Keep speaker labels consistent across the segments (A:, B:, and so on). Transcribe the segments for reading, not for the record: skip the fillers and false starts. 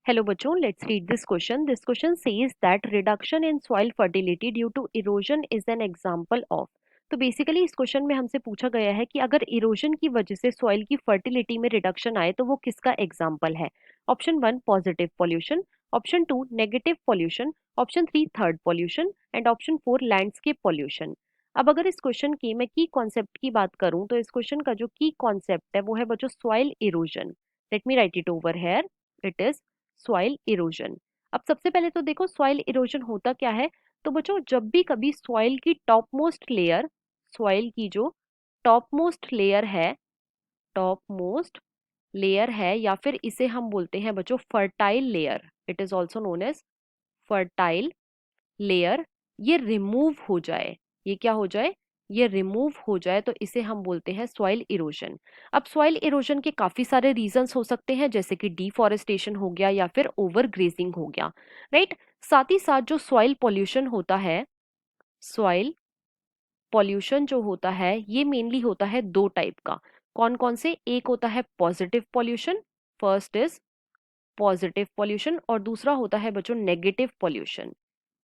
A: Hello बच्चों, let's read this question. This question says that reduction in soil fertility due to erosion is an example of. तो basically इस question में हमसे पूछा गया है कि अगर इरोजन की वजह से सॉइल की फर्टिलिटी में रिडक्शन आए तो वो किसका एग्जाम्पल है। Option 1 positive pollution, option 2 negative pollution, option 3 third pollution and option 4 landscape pollution. अब अगर इस क्वेश्चन की मैं की कॉन्सेप्ट की बात करूं तो इस क्वेश्चन का जो की कॉन्सेप्ट है वो है बच्चों soil erosion. Let me right it over here. It is soil erosion. अब सबसे पहले तो देखो सॉइल इरोजन होता क्या है। तो बच्चों जब भी कभी सॉइल की टॉप मोस्ट लेयर, सॉइल की जो टॉप मोस्ट लेयर है, टॉप मोस्ट लेयर है या फिर इसे हम बोलते हैं बच्चों fertile layer, it is also known as fertile layer, ये रिमूव हो जाए, ये क्या हो जाए, ये रिमूव हो जाए तो इसे हम बोलते हैं सॉइल इरोजन। अब सॉइल इरोजन के काफी सारे रीजंस हो सकते हैं जैसे कि डिफॉरेस्टेशन हो गया या फिर ओवर ग्रेजिंग हो गया, राइट। साथ ही साथ जो सॉइल पॉल्यूशन होता है, सॉइल पॉल्यूशन जो होता है ये मेनली होता है दो टाइप का। कौन कौन से, एक होता है positive pollution, first is positive pollution और दूसरा होता है बच्चों negative pollution,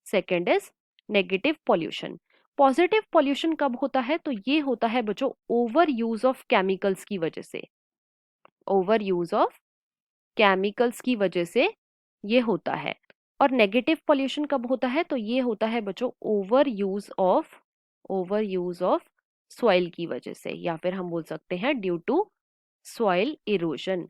A: second is negative pollution. Positive pollution कब होता है, तो ये होता है बच्चों ओवर यूज ऑफ केमिकल्स की वजह से, ओवर यूज ऑफ केमिकल्स की वजह से ये होता है। और नेगेटिव पॉल्यूशन कब होता है, तो ये होता है बच्चों ओवर यूज ऑफ सॉइल की वजह से या फिर हम बोल सकते हैं ड्यू टू सॉइल इरोजन।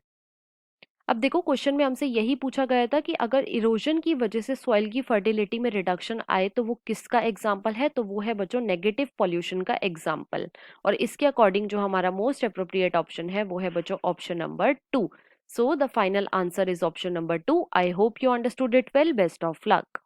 A: अब देखो क्वेश्चन में हमसे यही पूछा गया था कि अगर इरोजन की वजह से सॉइल की फर्टिलिटी में रिडक्शन आए तो वो किसका एग्जाम्पल है, तो वो है बच्चों नेगेटिव पॉल्यूशन का एग्जाम्पल। और इसके अकॉर्डिंग जो हमारा मोस्ट अप्रोप्रिएट ऑप्शन है वो है बच्चों option number 2। So the final answer is option number 2। I hope you understood it well. Best of luck.